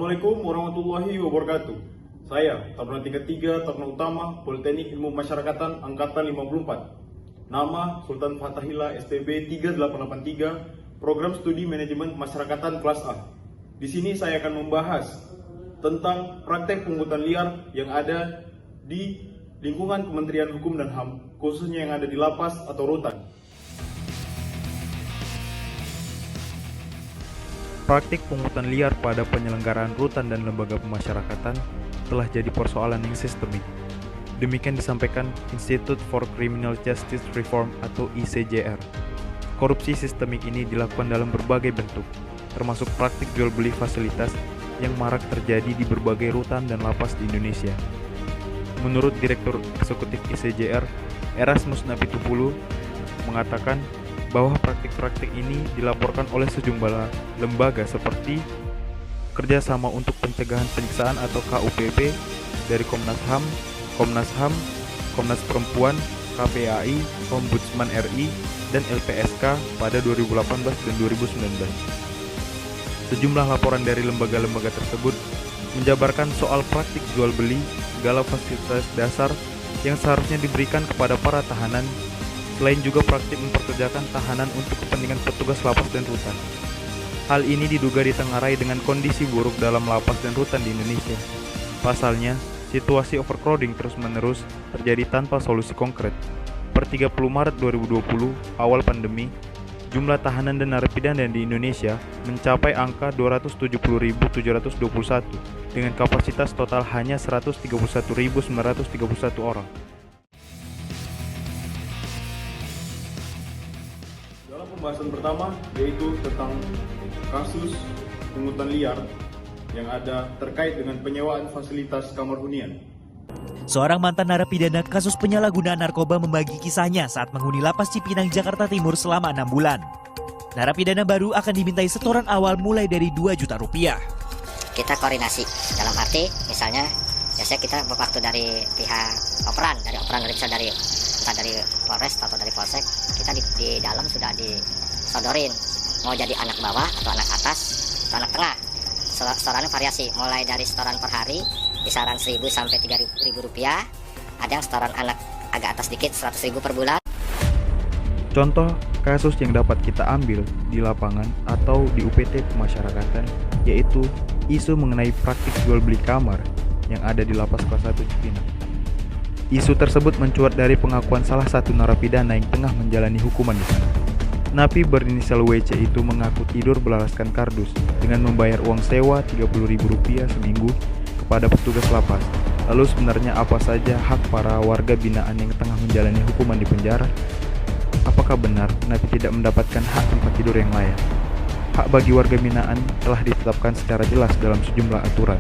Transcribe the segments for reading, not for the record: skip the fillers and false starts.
Assalamualaikum warahmatullahi wabarakatuh. Saya, Taruna tingkat 3, Taruna Utama, Politeknik Ilmu Masyarakatan Angkatan 54. Nama Sultan Fathahillah STB 3883, Program Studi Manajemen Masyarakatan Kelas A. Di sini saya akan membahas tentang praktek pungutan liar yang ada di lingkungan Kementerian Hukum dan HAM, khususnya yang ada di lapas atau rutan. Praktik pungutan liar pada penyelenggaraan rutan dan lembaga pemasyarakatan telah jadi persoalan yang sistemik. Demikian disampaikan Institute for Criminal Justice Reform atau ICJR. Korupsi sistemik ini dilakukan dalam berbagai bentuk, termasuk praktik jual beli fasilitas yang marak terjadi di berbagai rutan dan lapas di Indonesia. Menurut Direktur Eksekutif ICJR, Erasmus Napitupulu, mengatakan bahwa praktik-praktik ini dilaporkan oleh sejumlah lembaga seperti Kerjasama untuk Pencegahan Penyiksaan atau KUPP dari Komnas HAM, Komnas Perempuan, KPAI, Ombudsman RI, dan LPSK pada 2018 dan 2019. Sejumlah laporan dari lembaga-lembaga tersebut menjabarkan soal praktik jual beli segala fasilitas dasar yang seharusnya diberikan kepada para tahanan. Selain juga praktik memperkerjakan tahanan untuk kepentingan petugas lapas dan rutan. Hal ini diduga ditengarai dengan kondisi buruk dalam lapas dan rutan di Indonesia. Pasalnya, situasi overcrowding terus-menerus terjadi tanpa solusi konkret. Per 30 Maret 2020, awal pandemi, jumlah tahanan dan narapidana di Indonesia mencapai angka 270.721 dengan kapasitas total hanya 131.931 orang. Dalam pembahasan pertama, yaitu tentang kasus pungutan liar yang ada terkait dengan penyewaan fasilitas kamar hunian. Seorang mantan narapidana kasus penyalahgunaan narkoba membagi kisahnya saat menghuni lapas Cipinang, Jakarta Timur selama 6 bulan. Narapidana baru akan dimintai setoran awal mulai dari 2 juta rupiah. Kita koordinasi, dalam arti misalnya biasanya kita waktu dari pihak operan dari entah dari Polres atau dari Polsek, kita di dalam sudah disodorin mau jadi anak bawah atau anak atas atau anak tengah. Setorannya variasi, mulai dari setoran per hari kisaran 1.000 sampai 3.000 rupiah. Ada yang setoran anak agak atas dikit 100.000 per bulan. Contoh kasus yang dapat kita ambil di lapangan atau di UPT pemasyarakatan yaitu isu mengenai praktik jual beli kamar yang ada di lapas kelas 1 Cipinang. Isu tersebut mencuat dari pengakuan salah satu narapidana yang tengah menjalani hukuman di sana. Napi berinisial WC itu mengaku tidur beralaskan kardus dengan membayar uang sewa Rp30.000 seminggu kepada petugas lapas. Lalu sebenarnya apa saja hak para warga binaan yang tengah menjalani hukuman di penjara? Apakah benar Napi tidak mendapatkan hak tempat tidur yang layak? Hak bagi warga binaan telah ditetapkan secara jelas dalam sejumlah aturan,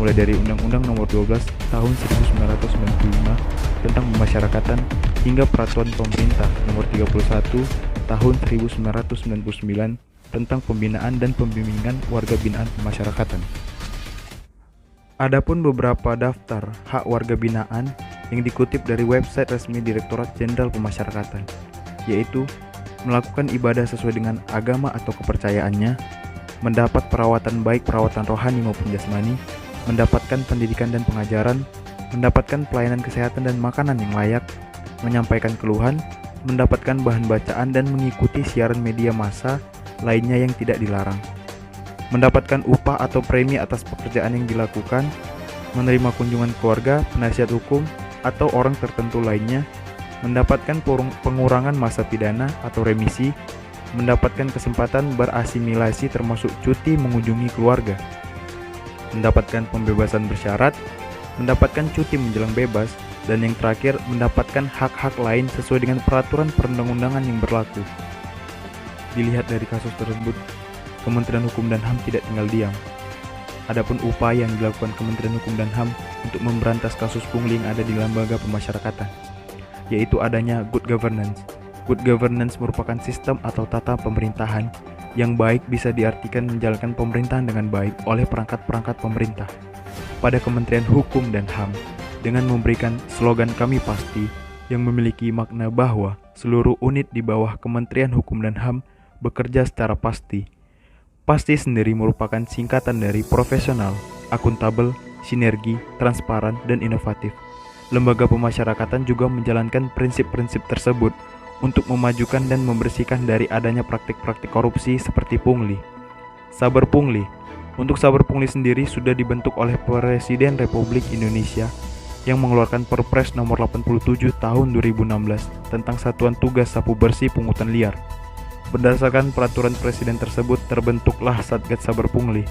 mulai dari Undang-Undang Nomor 12 Tahun 1995 tentang Pemasyarakatan hingga Peraturan Pemerintah Nomor 31 Tahun 1999 tentang Pembinaan dan Pembimbingan Warga Binaan Pemasyarakatan. Adapun beberapa daftar hak warga binaan yang dikutip dari website resmi Direktorat Jenderal Pemasyarakatan, yaitu melakukan ibadah sesuai dengan agama atau kepercayaannya, mendapat perawatan baik perawatan rohani maupun jasmani, mendapatkan pendidikan dan pengajaran, mendapatkan pelayanan kesehatan dan makanan yang layak, menyampaikan keluhan, mendapatkan bahan bacaan dan mengikuti siaran media massa lainnya yang tidak dilarang, mendapatkan upah atau premi atas pekerjaan yang dilakukan, menerima kunjungan keluarga, penasihat hukum, atau orang tertentu lainnya, mendapatkan pengurangan masa pidana atau remisi, mendapatkan kesempatan berasimilasi termasuk cuti mengunjungi keluarga, mendapatkan pembebasan bersyarat, mendapatkan cuti menjelang bebas, dan yang terakhir mendapatkan hak-hak lain sesuai dengan peraturan perundang-undangan yang berlaku. Dilihat dari kasus tersebut, Kementerian Hukum dan HAM tidak tinggal diam. Adapun upaya yang dilakukan Kementerian Hukum dan HAM untuk memberantas kasus pungli yang ada di lembaga pemasyarakatan, yaitu adanya good governance. Good governance merupakan sistem atau tata pemerintahan yang baik bisa diartikan menjalankan pemerintahan dengan baik oleh perangkat-perangkat pemerintah. Pada Kementerian Hukum dan HAM, dengan memberikan slogan "Kami Pasti" yang memiliki makna bahwa seluruh unit di bawah Kementerian Hukum dan HAM bekerja secara pasti. pasti sendiri merupakan singkatan dari profesional, akuntabel, sinergi, transparan, dan inovatif. Lembaga pemasyarakatan juga menjalankan prinsip-prinsip tersebut untuk memajukan dan membersihkan dari adanya praktik-praktik korupsi seperti pungli. Saber Pungli. Untuk Saber Pungli sendiri sudah dibentuk oleh Presiden Republik Indonesia yang mengeluarkan Perpres nomor 87 tahun 2016 tentang Satuan Tugas Sapu Bersih Pungutan Liar. Berdasarkan peraturan presiden tersebut terbentuklah Satgas Saber Pungli.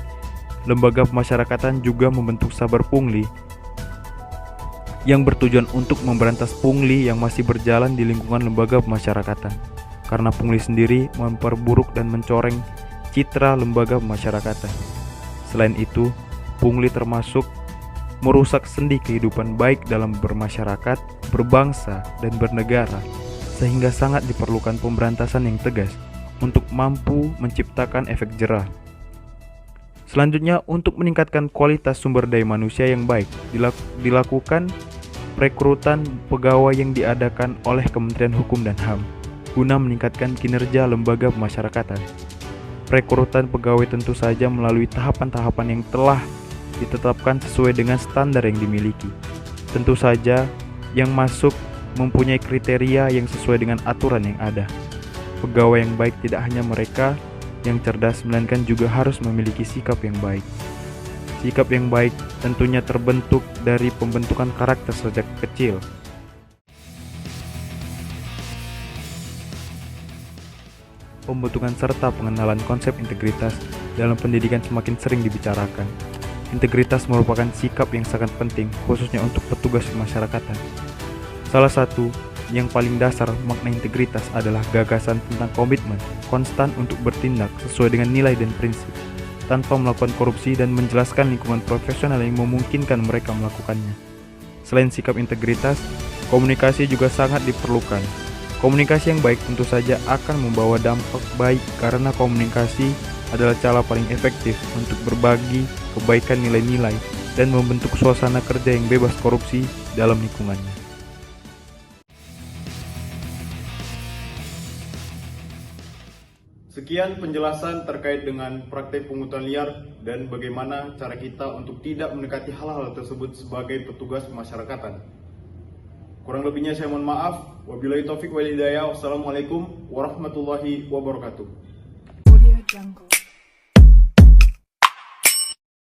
Lembaga pemasyarakatan juga membentuk Saber Pungli yang bertujuan untuk memberantas pungli yang masih berjalan di lingkungan lembaga pemasyarakatan. Karena pungli sendiri memperburuk dan mencoreng citra lembaga pemasyarakatan. Selain itu, pungli termasuk merusak sendi kehidupan baik dalam bermasyarakat, berbangsa, dan bernegara, sehingga sangat diperlukan pemberantasan yang tegas untuk mampu menciptakan efek jerah. Selanjutnya, untuk meningkatkan kualitas sumber daya manusia yang baik, dilakukan perekrutan pegawai yang diadakan oleh Kementerian Hukum dan HAM guna meningkatkan kinerja lembaga pemasyarakatan. Perekrutan pegawai tentu saja melalui tahapan-tahapan yang telah ditetapkan sesuai dengan standar yang dimiliki. Tentu saja yang masuk mempunyai kriteria yang sesuai dengan aturan yang ada. Pegawai yang baik tidak hanya mereka yang cerdas, melainkan juga harus memiliki sikap yang baik. Sikap yang baik tentunya terbentuk dari pembentukan karakter sejak kecil. Pembentukan serta pengenalan konsep integritas dalam pendidikan semakin sering dibicarakan. Integritas merupakan sikap yang sangat penting, khususnya untuk petugas pemasyarakatan. Salah satu yang paling dasar makna integritas adalah gagasan tentang komitmen konstan untuk bertindak sesuai dengan nilai dan prinsip, tanpa melakukan korupsi dan menjelaskan lingkungan profesional yang memungkinkan mereka melakukannya. Selain sikap integritas, komunikasi juga sangat diperlukan. Komunikasi yang baik tentu saja akan membawa dampak baik karena komunikasi adalah cara paling efektif untuk berbagi kebaikan nilai-nilai dan membentuk suasana kerja yang bebas korupsi dalam lingkungannya. Sekian penjelasan terkait dengan praktek pungutan liar dan bagaimana cara kita untuk tidak mendekati hal-hal tersebut sebagai petugas pemasyarakatan. Kurang lebihnya saya mohon maaf. Wabillahi taufik wal hidayah. Wassalamualaikum warahmatullahi wabarakatuh. Audio Jungle.